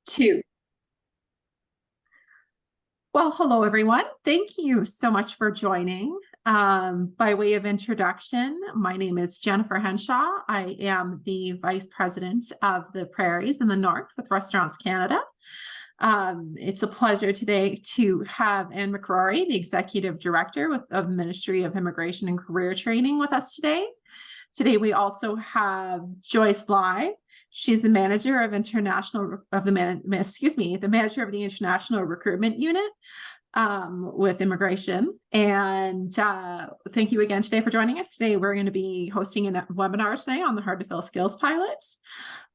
Two. Well, hello, everyone. Thank you so much for joining. By way of introduction, my name is Jennifer Henshaw. I am the Vice President of the Prairies in the North with Restaurants Canada. It's a pleasure today to have Anne McCrory, the Executive Director of Ministry of Immigration and Career Training, with us today. Today, we also have Joyce Lai. She's the manager of the manager of the International Recruitment Unit with immigration. And thank you again today for joining us. Today, we're going to be hosting a webinar today on the hard to fill skills pilots.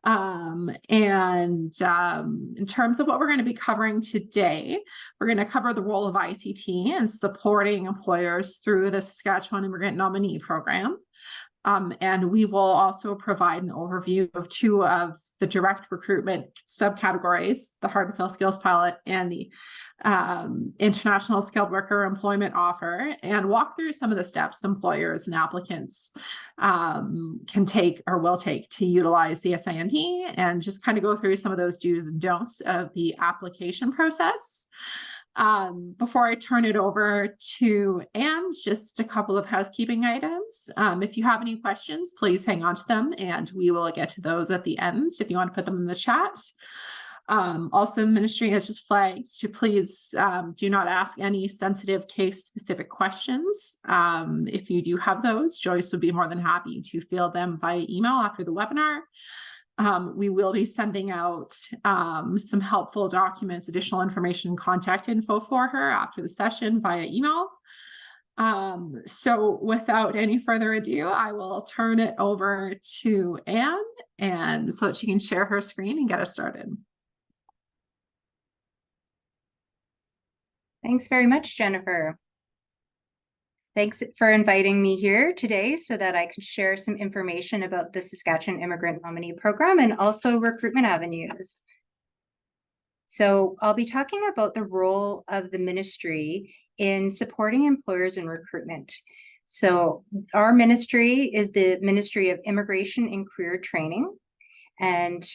In terms of what we're going to be covering today, we're going to cover the role of ICT and supporting employers through the Saskatchewan Immigrant Nominee Program. And we will also provide an overview of two of the direct recruitment subcategories, the hard to fill skills pilot and the international skilled worker employment offer, and walk through some of the steps employers and applicants can take or will take to utilize the SINP, and just kind of go through some of those do's and don'ts of the application process. Before I turn it over to Anne, just a couple of housekeeping items. If you have any questions, please hang on to them and we will get to those at the end if you want to put them in the chat. Also, the ministry has just flagged to please do not ask any sensitive case-specific questions. If you do have those, Joyce would be more than happy to field them via email after the webinar. We will be sending out some helpful documents, additional information, contact info for her after the session via email. So without any further ado, I will turn it over to Anne, and so that she can share her screen and get us started. Thanks very much, Jennifer. Thanks for inviting me here today so that I can share some information about the Saskatchewan Immigrant Nominee Program and also recruitment avenues. So I'll be talking about the role of the ministry in supporting employers in recruitment. So our ministry is the Ministry of Immigration and Career Training. And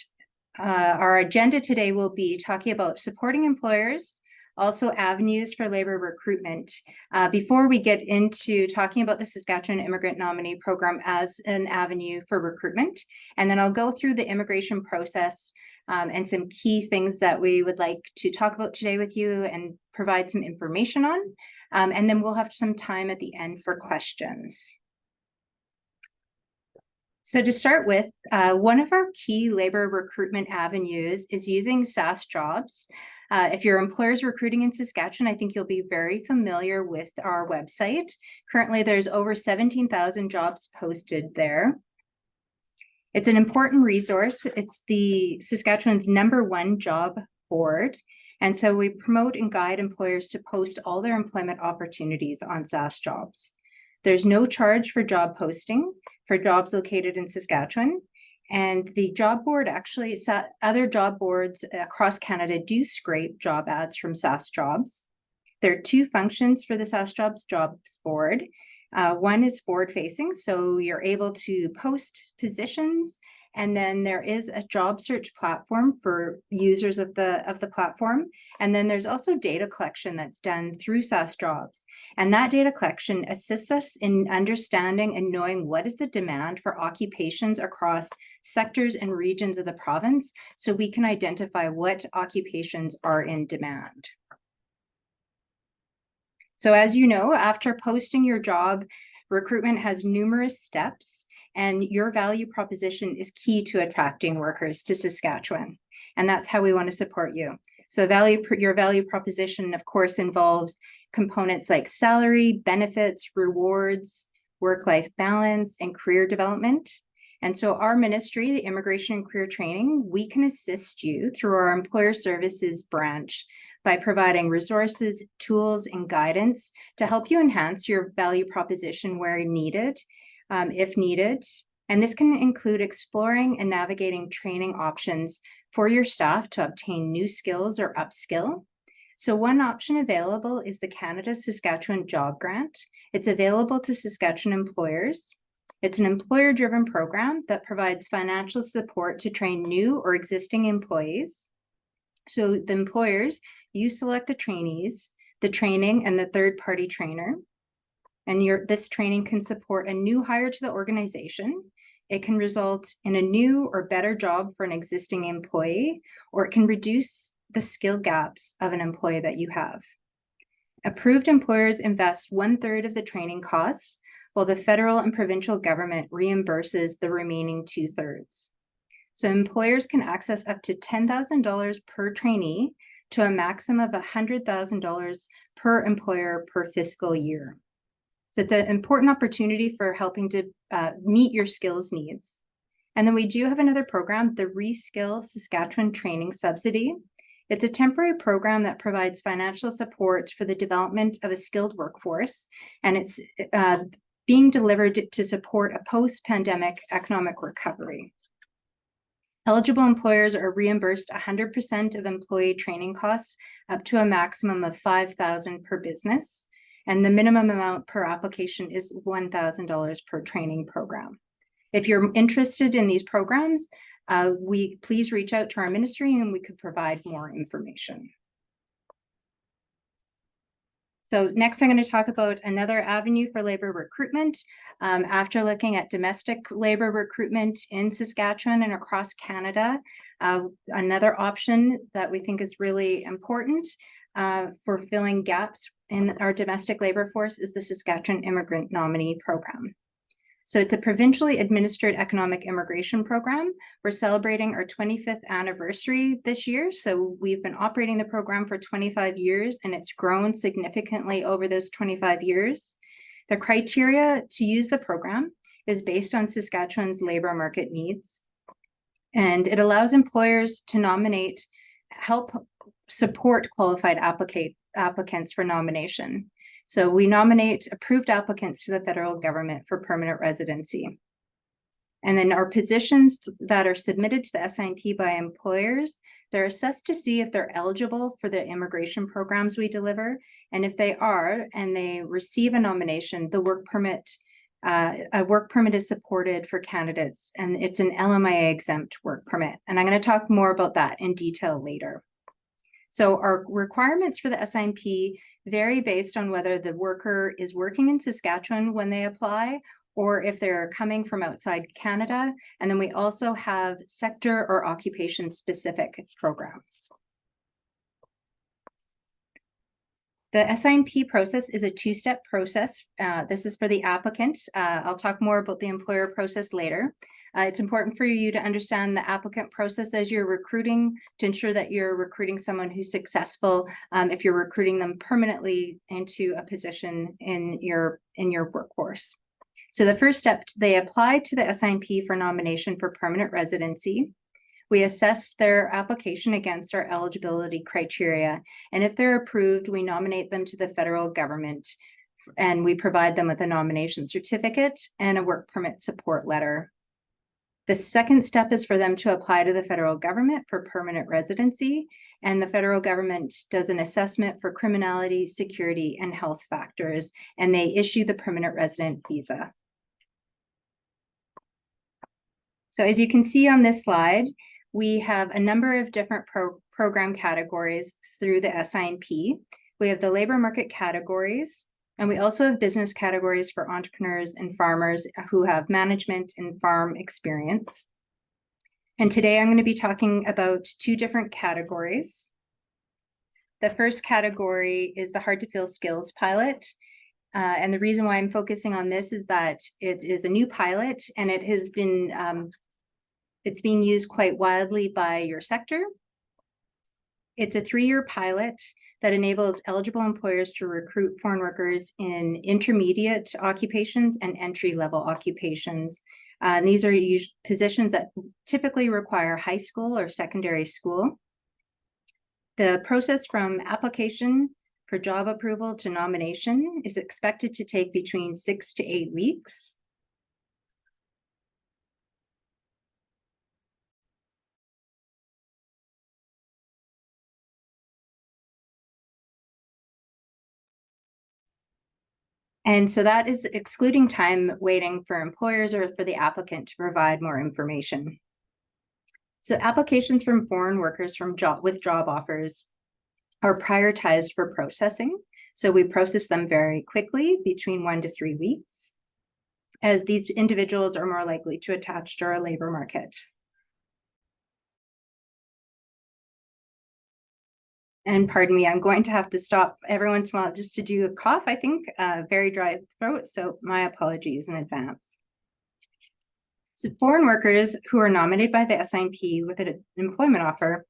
our agenda today will be talking about supporting employers, also avenues for labor recruitment. Before we get into talking about the Saskatchewan Immigrant Nominee Program as an avenue for recruitment, and then I'll go through the immigration process and some key things that we would like to talk about today with you and provide some information on. And then we'll have some time at the end for questions. So to start with, one of our key labor recruitment avenues is using SaskJobs. If your employer is recruiting in Saskatchewan, I think you'll be very familiar with our website. Currently, there's over 17,000 jobs posted there. It's an important resource. It's the Saskatchewan's #1 job board. And so we promote and guide employers to post all their employment opportunities on SaskJobs. There's no charge for job posting for jobs located in Saskatchewan. And the job board actually, other job boards across Canada do scrape job ads from SaskJobs. There are two functions for the SaskJobs jobs board. One is forward facing, so you're able to post positions, and then there is a job search platform for users of the platform. And then there's also data collection that's done through SaskJobs. And that data collection assists us in understanding and knowing what is the demand for occupations across sectors and regions of the province, so we can identify what occupations are in demand. So as you know, after posting your job, recruitment has numerous steps, and your value proposition is key to attracting workers to Saskatchewan. And that's how we want to support you. So your value proposition, of course, involves components like salary, benefits, rewards, work-life balance, and career development. And so our ministry, the Immigration and Career Training, we can assist you through our Employer Services branch by providing resources, tools, and guidance to help you enhance your value proposition where needed, if needed. And this can include exploring and navigating training options for your staff to obtain new skills or upskill. So one option available is the Canada Saskatchewan Job Grant. It's available to Saskatchewan employers. It's an employer-driven program that provides financial support to train new or existing employees. So the employers, you select the trainees, the training, and the third-party trainer. And this training can support a new hire to the organization. It can result in a new or better job for an existing employee, or it can reduce the skill gaps of an employee that you have. Approved employers invest 1/3 of the training costs, while the federal and provincial government reimburses the remaining 2/3. So employers can access up to $10,000 per trainee to a maximum of $100,000 per employer per fiscal year. So it's an important opportunity for helping to meet your skills needs. And then we do have another program, the Reskill Saskatchewan Training Subsidy. It's a temporary program that provides financial support for the development of a skilled workforce, and it's being delivered to support a post-pandemic economic recovery. Eligible employers are reimbursed 100% of employee training costs up to a maximum of $5,000 per business, and the minimum amount per application is $1,000 per training program. If you're interested in these programs, please reach out to our ministry and we could provide more information. So next, I'm going to talk about another avenue for labor recruitment. After looking at domestic labor recruitment in Saskatchewan and across Canada, another option that we think is really important for filling gaps in our domestic labor force is the Saskatchewan Immigrant Nominee Program. So it's a provincially administered economic immigration program. We're celebrating our 25th anniversary this year. So we've been operating the program for 25 years and it's grown significantly over those 25 years. The criteria to use the program is based on Saskatchewan's labor market needs. And it allows employers to help support qualified applicants for nomination. So we nominate approved applicants to the federal government for permanent residency. And then our positions that are submitted to the SINP by employers, they're assessed to see if they're eligible for the immigration programs we deliver. And if they are, and they receive a nomination, a work permit is supported for candidates, and it's an LMIA exempt work permit. And I'm going to talk more about that in detail later. So our requirements for the SINP vary based on whether the worker is working in Saskatchewan when they apply, or if they're coming from outside Canada. And then we also have sector or occupation specific programs. The SINP process is a two-step process. This is for the applicant. I'll talk more about the employer process later. It's important for you to understand the applicant process as you're recruiting to ensure that you're recruiting someone who's successful if you're recruiting them permanently into a position in your workforce. So the first step, they apply to the SINP for nomination for permanent residency. We assess their application against our eligibility criteria, and if they're approved, we nominate them to the federal government, and we provide them with a nomination certificate and a work permit support letter. The second step is for them to apply to the federal government for permanent residency, and the federal government does an assessment for criminality, security, and health factors, and they issue the permanent resident visa. So as you can see on this slide, we have a number of different program categories through the SINP. We have the labor market categories, and we also have business categories for entrepreneurs and farmers who have management and farm experience. And today I'm going to be talking about two different categories. The first category is the hard to fill skills pilot. And the reason why I'm focusing on this is that it is a new pilot and it has been, it's being used quite widely by your sector. It's a 3-year pilot that enables eligible employers to recruit foreign workers in intermediate occupations and entry-level occupations. And these are positions that typically require high school or secondary school. The process from application for job approval to nomination is expected to take between 6 to 8 weeks. And so that is excluding time waiting for employers or for the applicant to provide more information. So applications from foreign workers with job offers are prioritized for processing. So we process them very quickly, between 1 to 3 weeks, as these individuals are more likely to attach to our labor market. And pardon me, I'm going to have to stop every once in a while just to do a cough, I think, very dry throat, so my apologies in advance. So foreign workers who are nominated by the SINP with an employment offer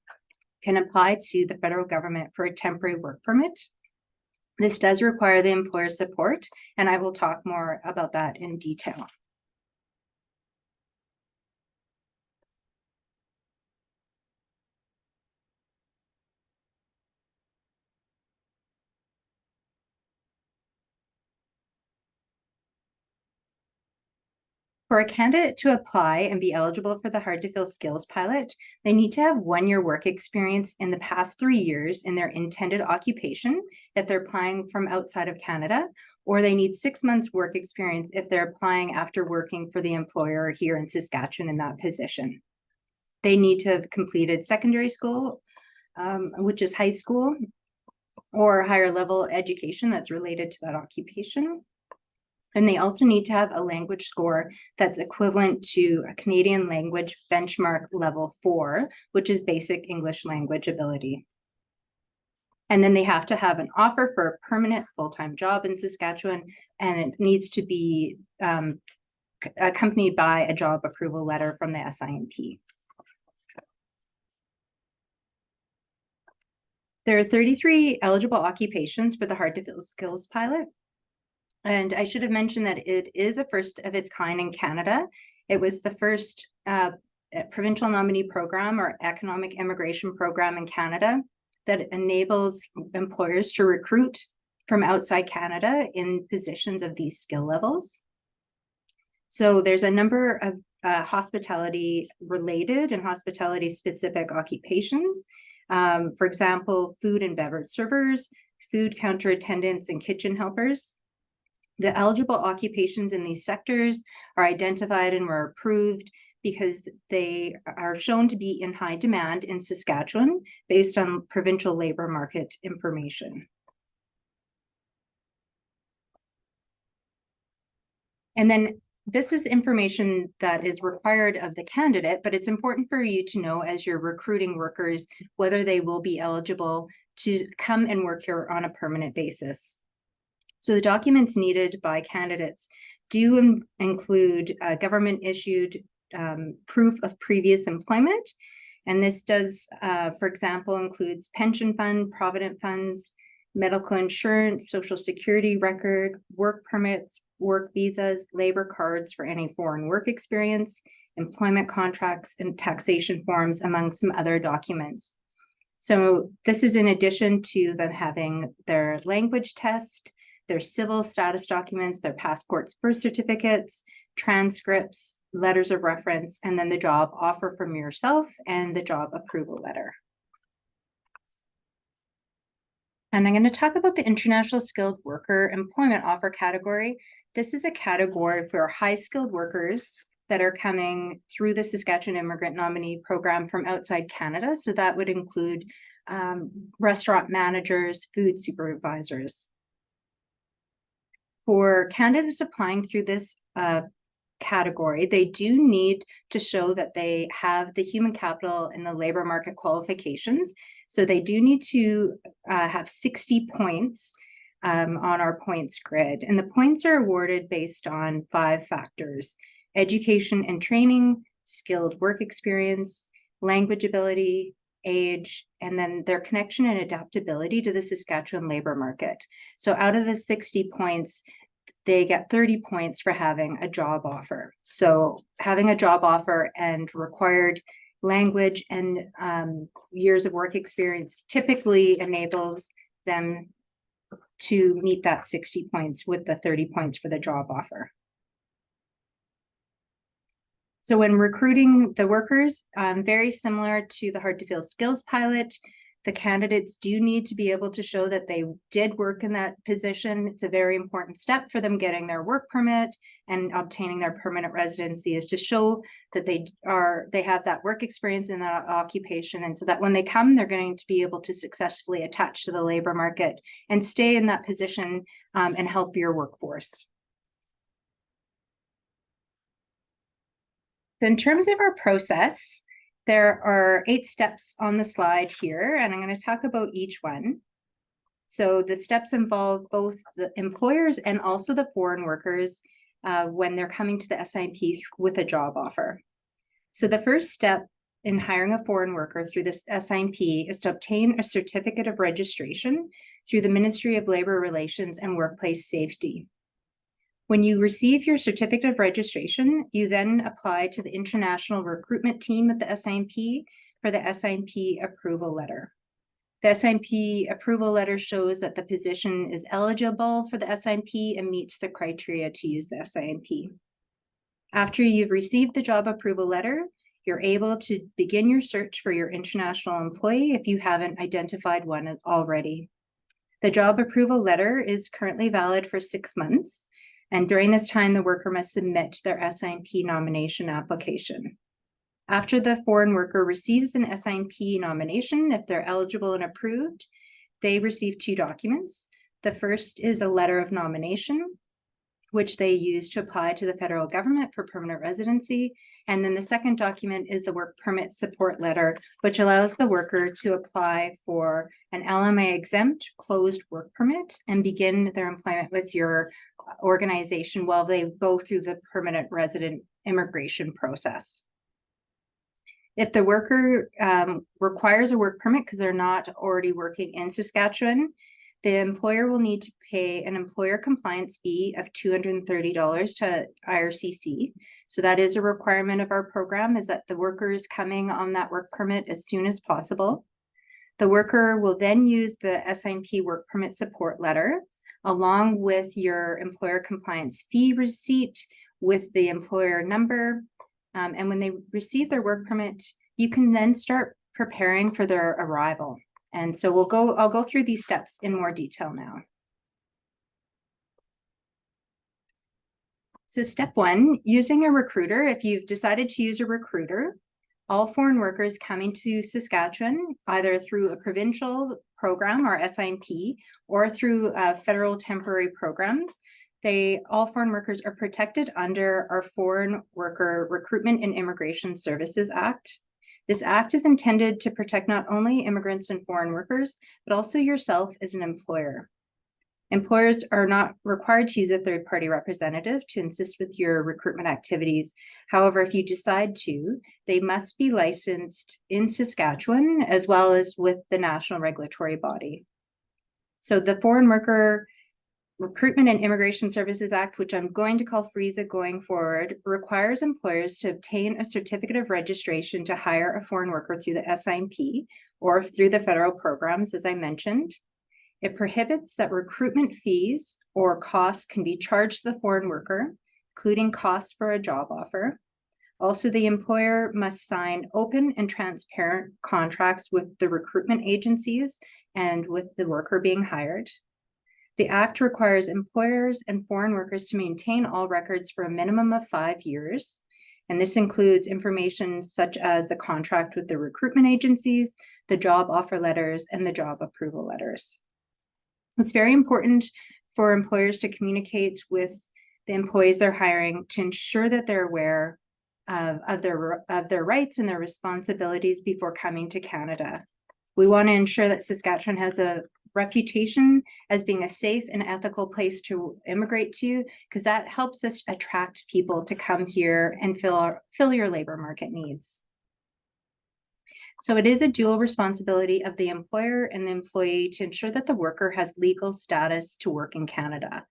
can apply to the federal government for a temporary work permit. This does require the employer's support, and I will talk more about that in detail. For a candidate to apply and be eligible for the hard to fill skills pilot, they need to have 1 year work experience in the past 3 years in their intended occupation if they're applying from outside of Canada, or they need 6 months work experience if they're applying after working for the employer here in Saskatchewan in that position. They need to have completed secondary school, which is high school, or higher level education that's related to that occupation. And they also need to have a language score that's equivalent to a Canadian language benchmark level 4, which is basic English language ability. And then they have to have an offer for a permanent full-time job in Saskatchewan, and it needs to be accompanied by a job approval letter from the SINP. There are 33 eligible occupations for the hard to fill skills pilot. And I should have mentioned that it is a first of its kind in Canada. It was the first provincial nominee program or economic immigration program in Canada that enables employers to recruit from outside Canada in positions of these skill levels. So there's a number of hospitality related and hospitality specific occupations. For example, food and beverage servers, food counter attendants, and kitchen helpers. The eligible occupations in these sectors are identified and were approved because they are shown to be in high demand in Saskatchewan based on provincial labor market information. And then this is information that is required of the candidate, but it's important for you to know as you're recruiting workers whether they will be eligible to come and work here on a permanent basis. So the documents needed by candidates do include government issued proof of previous employment. And this does, for example, includes pension fund, provident funds, medical insurance, social security record, work permits, work visas, labor cards for any foreign work experience, employment contracts, and taxation forms, among some other documents. So this is in addition to them having their language test, their civil status documents, their passports, birth certificates, transcripts, letters of reference, and then the job offer from yourself and the job approval letter. And I'm going to talk about the international skilled worker employment offer category. This is a category for high skilled workers that are coming through the Saskatchewan Immigrant Nominee Program from outside Canada. So that would include restaurant managers, food supervisors. For candidates applying through this category, they do need to show that they have the human capital and the labor market qualifications. So they do need to have 60 points on our points grid. And the points are awarded based on 5 factors: education and training, skilled work experience, language ability, age, and then their connection and adaptability to the Saskatchewan labor market. So out of the 60 points, they get 30 points for having a job offer. So having a job offer and required language and years of work experience typically enables them to meet that 60 points with the 30 points for the job offer. So when recruiting the workers, very similar to the hard to fill skills pilot, The candidates do need to be able to show that they did work in that position. It's a very important step for them getting their work permit and obtaining their permanent residency, is to show that they have that work experience in that occupation. And so that when they come, they're going to be able to successfully attach to the labor market and stay in that position and help your workforce. So in terms of our process, there are 8 steps on the slide here, and I'm going to talk about each one. So the steps involve both the employers and also the foreign workers when they're coming to the SINP with a job offer. So the first step in hiring a foreign worker through this SINP is to obtain a certificate of registration through the Ministry of Labor Relations and Workplace Safety. When you receive your certificate of registration, you then apply to the international recruitment team at the SINP for the SINP approval letter. The SINP approval letter shows that the position is eligible for the SINP and meets the criteria to use the SINP. After you've received the job approval letter, you're able to begin your search for your international employee if you haven't identified one already. The job approval letter is currently valid for 6 months. And during this time, the worker must submit their SINP nomination application. After the foreign worker receives an SINP nomination, if they're eligible and approved, they receive 2 documents. The first is a letter of nomination, which they use to apply to the federal government for permanent residency. And then the second document is the work permit support letter, which allows the worker to apply for an LMA exempt closed work permit and begin their employment with your organization while they go through the permanent resident immigration process. If the worker requires a work permit because they're not already working in Saskatchewan, the employer will need to pay an employer compliance fee of $230 to IRCC. So that is a requirement of our program, is that the worker is coming on that work permit as soon as possible. The worker will then use the SINP work permit support letter along with your employer compliance fee receipt with the employer number. And when they receive their work permit, you can then start preparing for their arrival. And so I'll go through these steps in more detail now. So step 1, using a recruiter. If you've decided to use a recruiter, all foreign workers coming to Saskatchewan, either through a provincial program or SINP or through federal temporary programs, all foreign workers are protected under our Foreign Worker Recruitment and Immigration Services Act. This act is intended to protect not only immigrants and foreign workers, but also yourself as an employer. Employers are not required to use a third-party representative to assist with your recruitment activities. However, if you decide to, they must be licensed in Saskatchewan as well as with the national regulatory body. So the Foreign Worker Recruitment and Immigration Services Act, which I'm going to call FRISA going forward, requires employers to obtain a certificate of registration to hire a foreign worker through the SINP or through the federal programs, as I mentioned. It prohibits that recruitment fees or costs can be charged to the foreign worker, including costs for a job offer. Also, the employer must sign open and transparent contracts with the recruitment agencies and with the worker being hired. The Act requires employers and foreign workers to maintain all records for a minimum of 5 years. And this includes information such as the contract with the recruitment agencies, the job offer letters, and the job approval letters. It's very important for employers to communicate with the employees they're hiring to ensure that they're aware of their rights and their responsibilities before coming to Canada. We want to ensure that Saskatchewan has a reputation as being a safe and ethical place to immigrate to, because that helps us attract people to come here and fill your labor market needs. So it is a dual responsibility of the employer and the employee to ensure that the worker has legal status to work in Canada.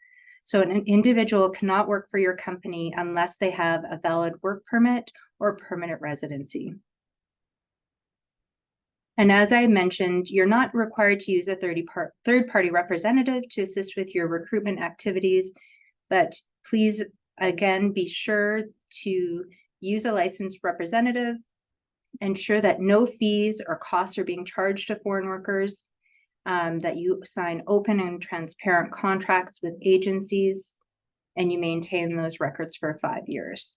So an individual cannot work for your company unless they have a valid work permit or permanent residency. And as I mentioned, you're not required to use a third-party representative to assist with your recruitment activities, but please, again, be sure to use a licensed representative ensure that no fees or costs are being charged to foreign workers, that you sign open and transparent contracts with agencies, and you maintain those records for 5 years.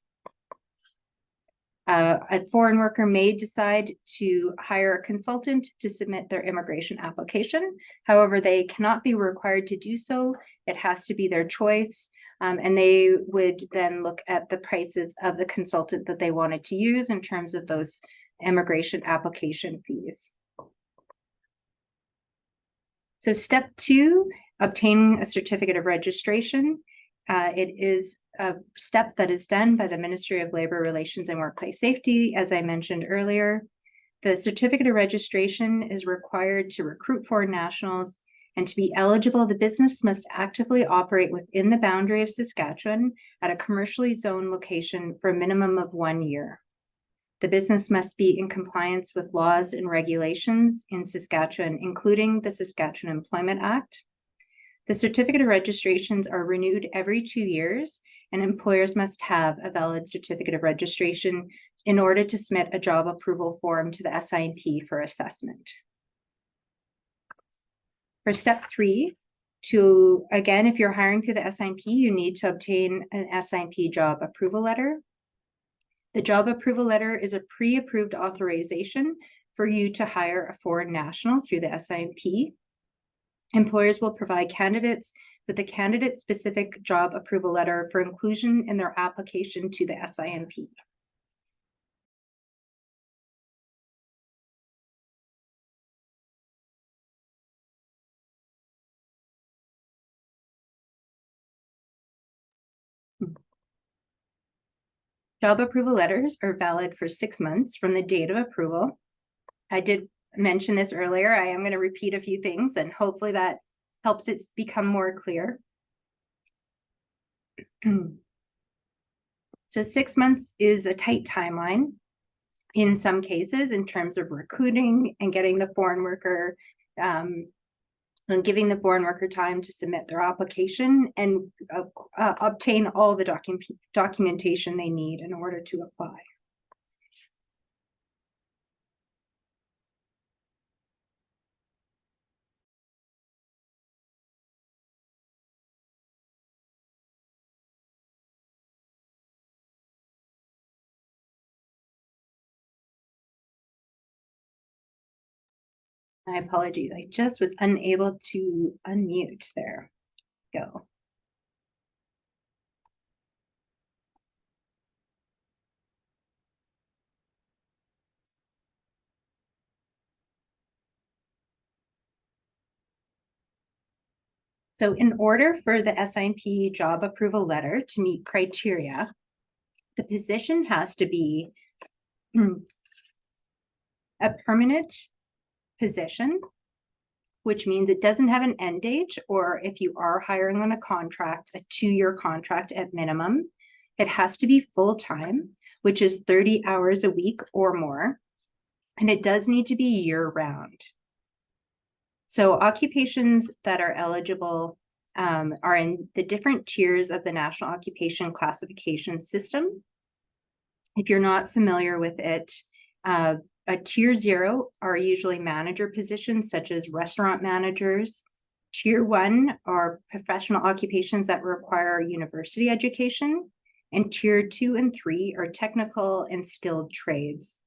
A foreign worker may decide to hire a consultant to submit their immigration application. However, they cannot be required to do so. It has to be their choice. And they would then look at the prices of the consultant that they wanted to use in terms of those immigration application fees. So step 2, obtaining a certificate of registration. It is a step that is done by the Ministry of Labor Relations and Workplace Safety, as I mentioned earlier. The certificate of registration is required to recruit foreign nationals, and to be eligible, the business must actively operate within the boundary of Saskatchewan at a commercially zoned location for a minimum of 1 year. The business must be in compliance with laws and regulations in Saskatchewan, including the Saskatchewan Employment Act. The certificate of registrations are renewed every 2 years, and employers must have a valid certificate of registration in order to submit a job approval form to the SINP for assessment. For step 3, again, if you're hiring through the SINP, you need to obtain an SINP job approval letter. The job approval letter is a pre-approved authorization for you to hire a foreign national through the SINP. Employers will provide candidates with a candidate-specific job approval letter for inclusion in their application to the SINP. Job approval letters are valid for 6 months from the date of approval. I did mention this earlier. I am going to repeat a few things, and hopefully that helps it become more clear. So 6 months is a tight timeline in some cases in terms of recruiting and getting the foreign worker and giving the foreign worker time to submit their application and obtain all the documentation they need in order to apply. My apologies, I just was unable to unmute. There we go. So in order for the SINP job approval letter to meet criteria, the position has to be a permanent position, which means it doesn't have an end date, or if you are hiring on a contract, a 2-year contract at minimum. It has to be full-time, which is 30 hours a week or more, and it does need to be year-round. So occupations that are eligible are in the different tiers of the National Occupation Classification System. If you're not familiar with it, a tier 0 are usually manager positions such as restaurant managers. Tier 1 are professional occupations that require university education. And tier 2 and 3 are technical and skilled trades.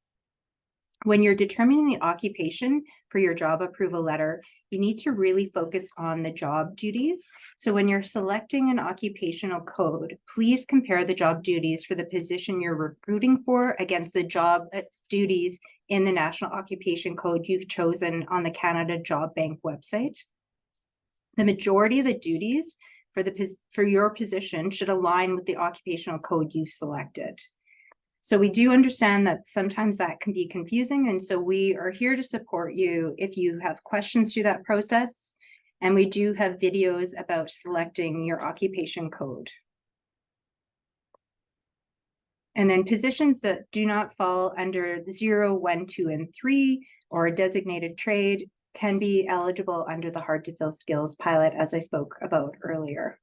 When you're determining the occupation for your job approval letter, you need to really focus on the job duties. So when you're selecting an occupational code, please compare the job duties for the position you're recruiting for against the job duties in the National Occupation Code you've chosen on the Canada Job Bank website. The majority of the duties for your position should align with the occupational code you've selected. So we do understand that sometimes that can be confusing, and so we are here to support you if you have questions through that process, and we do have videos about selecting your occupation code. And then positions that do not fall under the 0, 1, 2, and 3 or a designated trade can be eligible under the hard to fill skills pilot, as I spoke about earlier.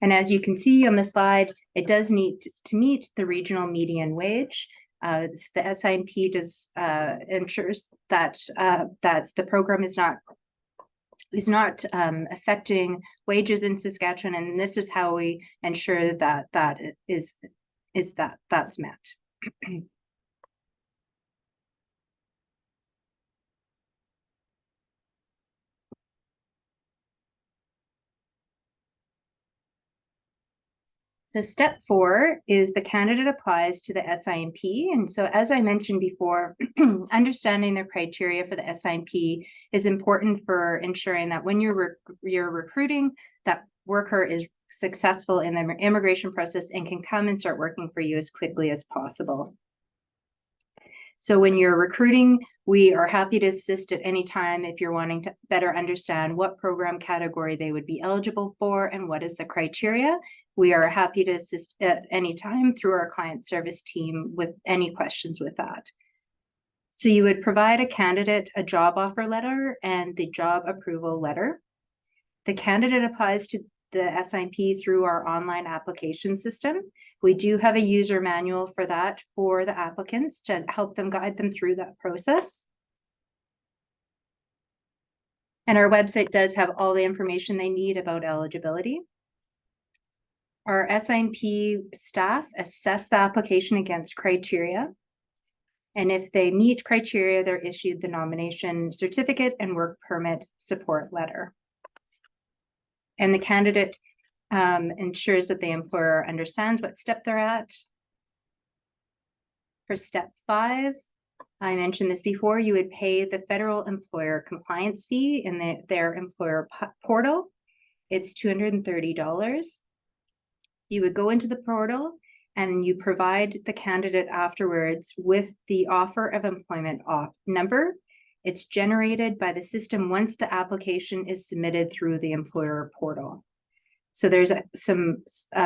And as you can see on the slide, it does need to meet the regional median wage. The SINP does ensures that the program is not affecting wages in Saskatchewan, and this is how we ensure that that's met. So step 4 is the candidate applies to the SINP. And so as I mentioned before, understanding the criteria for the SINP is important for ensuring that when you're recruiting, that worker is successful in the immigration process and can come and start working for you as quickly as possible. So when you're recruiting, we are happy to assist at any time if you're wanting to better understand what program category they would be eligible for and what is the criteria. We are happy to assist at any time through our client service team with any questions with that. So you would provide a candidate a job offer letter and the job approval letter. The candidate applies to the SINP through our online application system. We do have a user manual for that for the applicants to help them guide them through that process. And our website does have all the information they need about eligibility. Our SINP staff assess the application against criteria. And if they meet criteria, they're issued the nomination certificate and work permit support letter. And the candidate ensures that the employer understands what step they're at. For step 5, I mentioned this before, you would pay the federal employer compliance fee in their employer portal. It's $230. You would go into the portal and you provide the candidate afterwards with the offer of employment number. It's generated by the system once the application is submitted through the employer portal. So there's some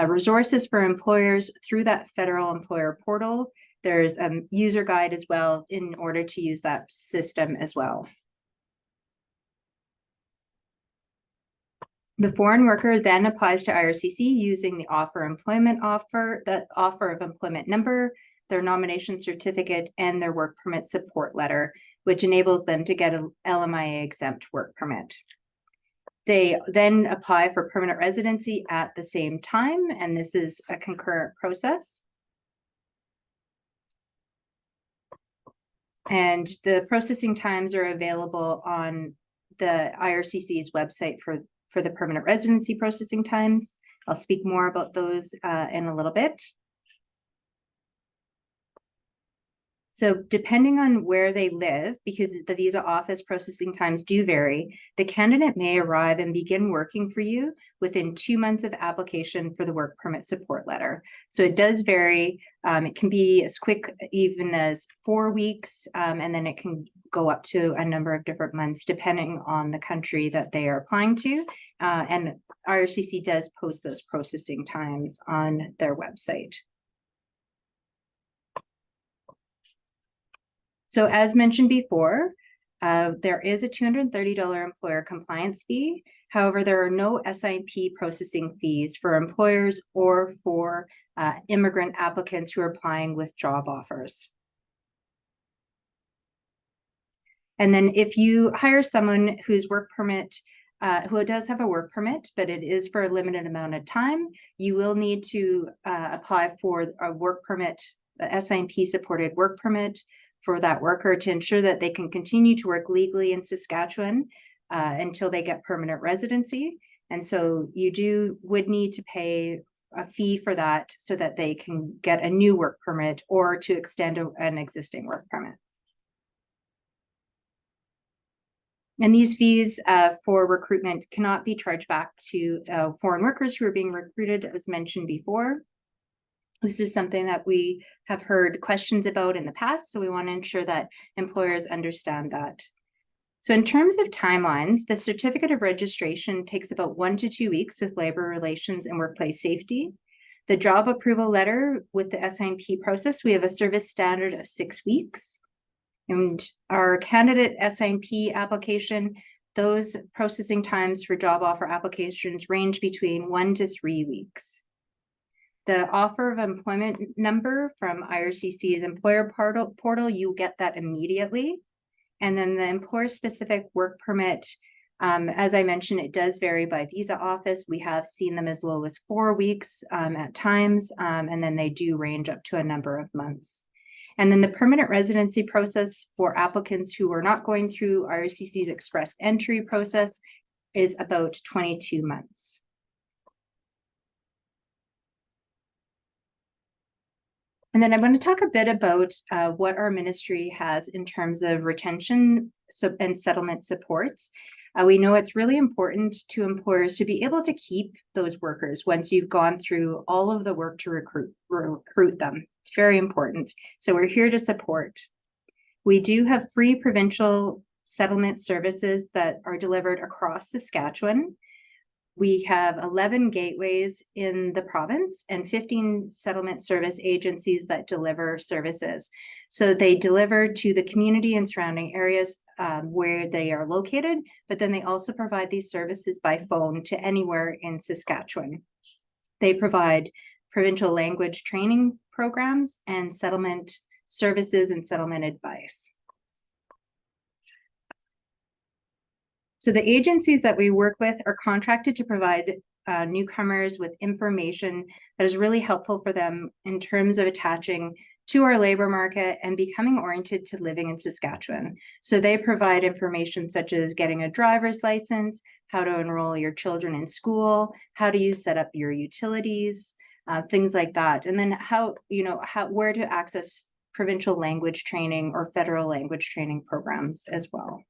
resources for employers through that federal employer portal. There's a user guide as well in order to use that system as well. The foreign worker then applies to IRCC using the the offer of employment number, their nomination certificate, and their work permit support letter, which enables them to get an LMIA exempt work permit. They then apply for permanent residency at the same time, and this is a concurrent process. And the processing times are available on the IRCC's website for the permanent residency processing times. I'll speak more about those in a little bit. So depending on where they live, because the visa office processing times do vary, the candidate may arrive and begin working for you within 2 months of application for the work permit support letter. So it does vary. It can be as quick even as 4 weeks, and then it can go up to a number of different months depending on the country that they are applying to. And IRCC does post those processing times on their website. So as mentioned before, there is a $230 employer compliance fee. However, there are no SINP processing fees for employers or for immigrant applicants who are applying with job offers. And then if you hire someone whose work permit, who does have a work permit, but it is for a limited amount of time, you will need to apply for a work permit, the SINP supported work permit, for that worker to ensure that they can continue to work legally in Saskatchewan until they get permanent residency. And so you would need to pay a fee for that so that they can get a new work permit or to extend an existing work permit. And these fees for recruitment cannot be charged back to foreign workers who are being recruited, as mentioned before. This is something that we have heard questions about in the past, so we want to ensure that employers understand that. So in terms of timelines, the certificate of registration takes about 1 to 2 weeks with labor relations and workplace safety. The job approval letter with the SINP process, we have a service standard of 6 weeks. And our candidate SINP application, those processing times for job offer applications range between 1 to 3 weeks. The offer of employment number from IRCC's employer portal, you get that immediately. And then the employer-specific work permit, as I mentioned, it does vary by visa office. We have seen them as low as 4 weeks at times, and then they do range up to a number of months. And then the permanent residency process for applicants who are not going through IRCC's express entry process is about 22 months. And then I'm going to talk a bit about what our ministry has in terms of retention and settlement supports. We know it's really important to employers to be able to keep those workers once you've gone through all of the work to recruit them. It's very important. So we're here to support. We do have free provincial settlement services that are delivered across Saskatchewan. We have 11 gateways in the province and 15 settlement service agencies that deliver services. So they deliver to the community and surrounding areas where they are located, but then they also provide these services by phone to anywhere in Saskatchewan. They provide provincial language training programs and settlement services and settlement advice. So the agencies that we work with are contracted to provide newcomers with information that is really helpful for them in terms of attaching to our labor market and becoming oriented to living in Saskatchewan. So they provide information such as getting a driver's license, how to enroll your children in school, how do you set up your utilities, things like that. And then where to access provincial language training or federal language training programs as well.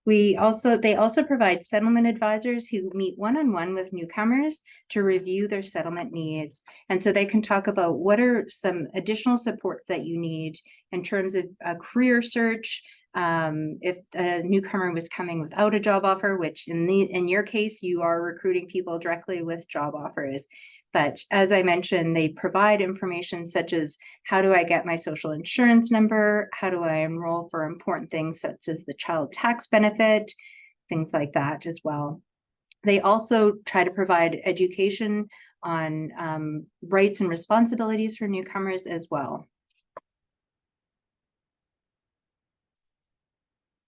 They also provide settlement advisors who meet one-on-one with newcomers to review their settlement needs. And so they can talk about what are some additional supports that you need in terms of a career search. If a newcomer was coming without a job offer, which in your case, you are recruiting people directly with job offers. But as I mentioned, they provide information such as how do I get my social insurance number? How do I enroll for important things such as the child tax benefit, things like that as well. They also try to provide education on rights and responsibilities for newcomers as well.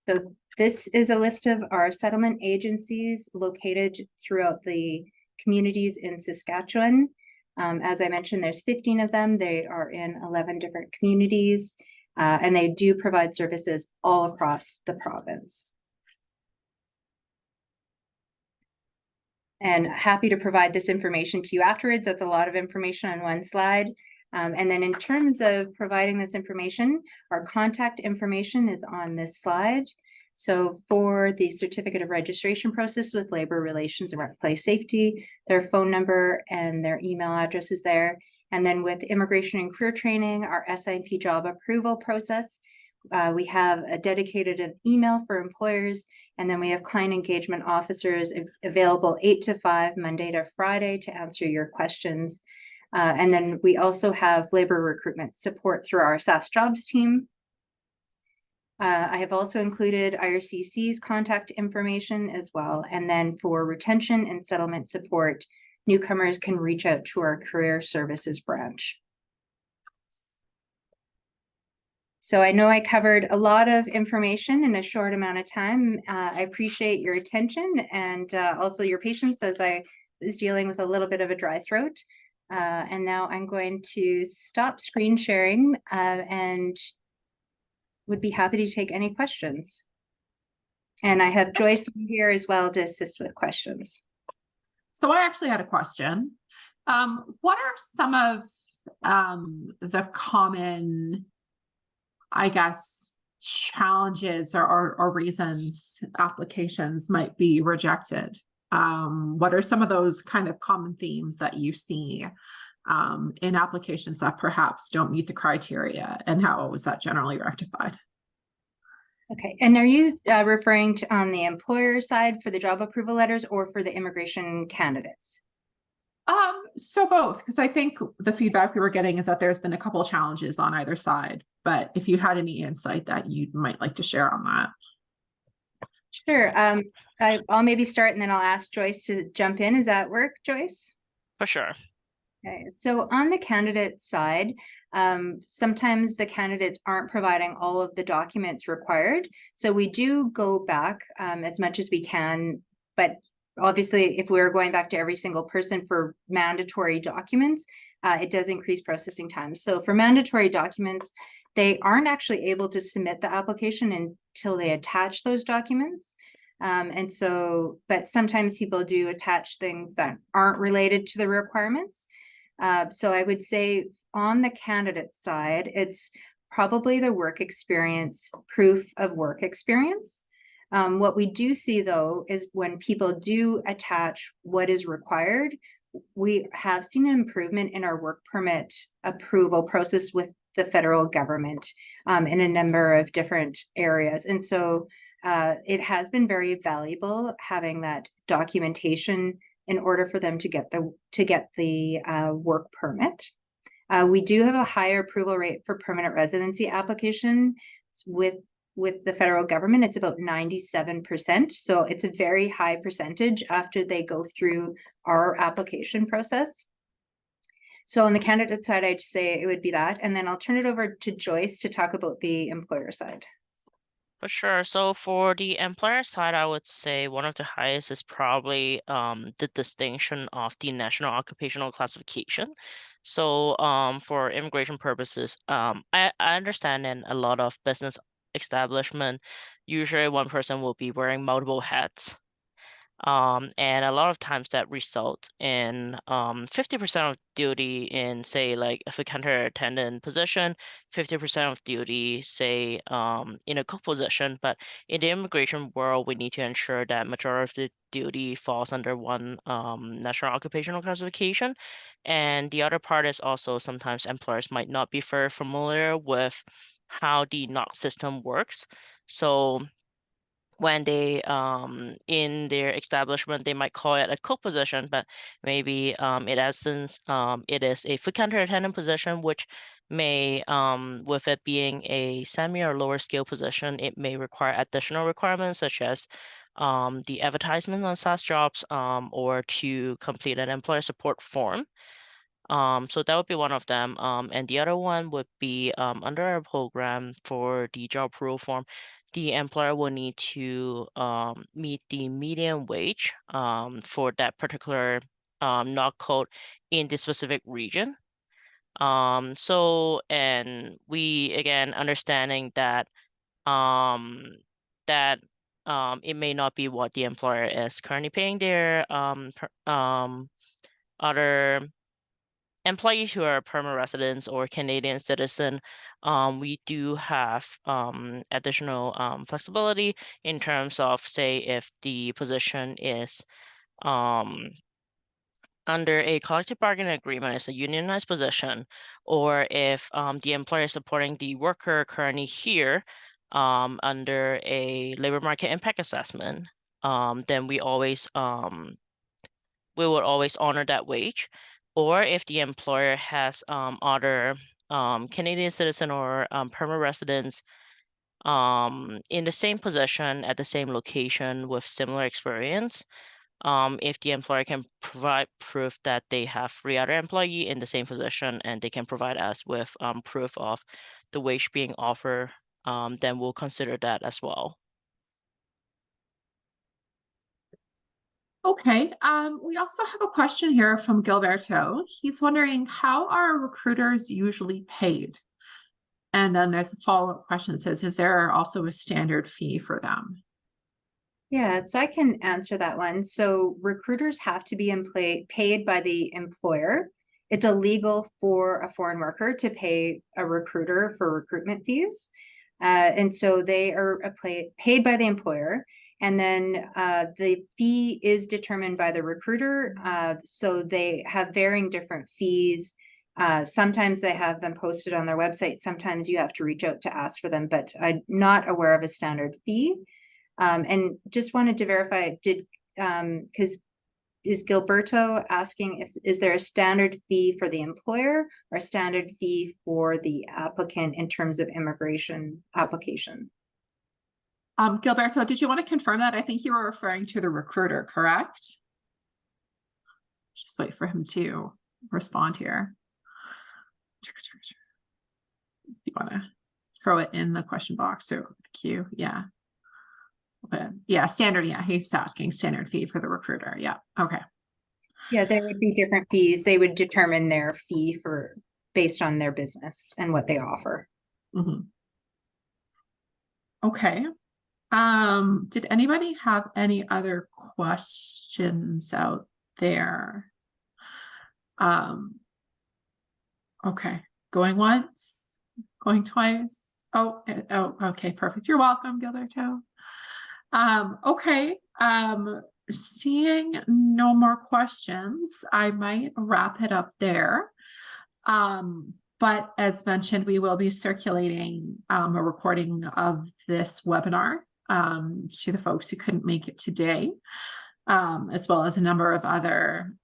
So this is a list of our settlement agencies located throughout the communities in Saskatchewan. As I mentioned, there's 15 of them. They are in 11 different communities, and they do provide services all across the province. And happy to provide this information to you afterwards. That's a lot of information on one slide. And then in terms of providing this information, our contact information is on this slide. So for the certificate of registration process with Labor Relations and Workplace Safety, their phone number and their email address is there. And then with immigration and career training, our SINP job approval process, we have a dedicated email for employers, and then we have client engagement officers available 8 to 5, Monday to Friday, to answer your questions. And then we also have labor recruitment support through our SAS Jobs team. I have also included IRCC's contact information as well. And then for retention and settlement support, newcomers can reach out to our career services branch. So I know I covered a lot of information in a short amount of time. I appreciate your attention and also your patience as I was dealing with a little bit of a dry throat. And now I'm going to stop screen sharing and would be happy to take any questions. And I have Joyce here as well to assist with questions. So I actually had a question. What are some of the common, I guess, challenges or reasons applications might be rejected? What are some of those kind of common themes that you see in applications that perhaps don't meet the criteria, and how is that generally rectified? Okay, and are you referring to on the employer side for the job approval letters or for the immigration candidates? So both, because I think the feedback we were getting is that there's been a couple of challenges on either side, but if you had any insight that you might like to share on that. Sure. I'll maybe start and then I'll ask Joyce to jump in. Does that work, Joyce? For sure. Okay, so on the candidate side, sometimes the candidates aren't providing all of the documents required. So we do go back as much as we can, but obviously if we're going back to every single person for mandatory documents, it does increase processing time. So for mandatory documents, they aren't actually able to submit the application until they attach those documents. But sometimes people do attach things that aren't related to the requirements. So I would say on the candidate side, it's probably the work experience, proof of work experience. What we do see though, is when people do attach what is required, we have seen an improvement in our work permit approval process with the federal government in a number of different areas. And so it has been very valuable having that documentation in order for them to get the work permit. We do have a higher approval rate for permanent residency applications with the federal government. It's about 97%. So it's a very high percentage after they go through our application process. So on the candidate side, I'd say it would be that. And then I'll turn it over to Joyce to talk about the employer side. For sure. So for the employer side, I would say one of the highest is probably the distinction of the National Occupational Classification. So for immigration purposes, I understand in a lot of business establishment, usually one person will be wearing multiple hats. And a lot of times that result in 50% of duty in, say, like if a counter attendant position, 50% of duty, say, in a cook position. But in the immigration world, we need to ensure that majority of the duty falls under one national occupational classification. And the other part is also sometimes employers might not be very familiar with how the NOC system works. So when they in their establishment they might call it a cook position, but maybe in essence it is a food counter attendant position, which may with it being a semi or lower scale position, it may require additional requirements such as the advertisement on SAS jobs or to complete an employer support form. So that would be one of them. And the other one would be under our program for the job approval form, the employer will need to meet the median wage for that particular NOC code in the specific region. And we again understanding that that it may not be what the employer is currently paying their other employees who are permanent residents or Canadian citizen. We do have additional flexibility in terms of, say, if the position is under a collective bargaining agreement, it's a unionized position, or if the employer is supporting the worker currently here under a labor market impact assessment, then we would always honor that wage. Or if the employer has other Canadian citizen or permanent residents in the same position at the same location with similar experience, if the employer can provide proof that they have three other employee in the same position and they can provide us with proof of the wage being offered, then we'll consider that as well. Okay, we also have a question here from Gilberto. He's wondering, how are recruiters usually paid? And then there's a follow-up question that says, is there also a standard fee for them? Yeah, so I can answer that one. So recruiters have to be paid by the employer. It's illegal for a foreign worker to pay a recruiter for recruitment fees. And so they are paid by the employer. And then the fee is determined by the recruiter. So they have varying different fees. Sometimes they have them posted on their website. Sometimes you have to reach out to ask for them, but I'm not aware of a standard fee. And just wanted to verify, because is Gilberto asking is there a standard fee for the employer or a standard fee for the applicant in terms of immigration application? Gilberto, did you want to confirm that? I think you were referring to the recruiter, correct? Just wait for him to respond here. If you want to throw it in the question box or the queue, yeah. But yeah, standard, yeah, he's asking standard fee for the recruiter. Yeah, okay. Yeah, there would be different fees. They would determine their fee based on their business and what they offer. Okay. Did anybody have any other questions out there? Okay, going once, going twice. Oh, okay, perfect. You're welcome, Gilberto. Okay, seeing no more questions, I might wrap it up there. But as mentioned, we will be circulating a recording of this webinar to the folks who couldn't make it today, as well as a number of other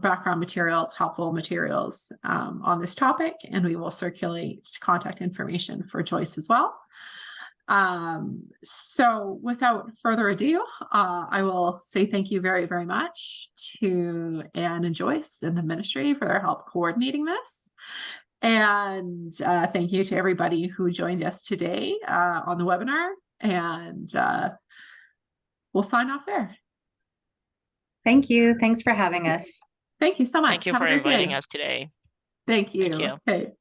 background materials, helpful materials on this topic, and we will circulate contact information for Joyce as well. So without further ado, I will say thank you very, very much to Anne and Joyce and the ministry for their help coordinating this. And thank you to everybody who joined us today on the webinar, and we'll sign off there. Thank you. Thanks for having us. Thank you so much. Thank you Have for a great inviting day. us today. Thank you. Thank you. Okay.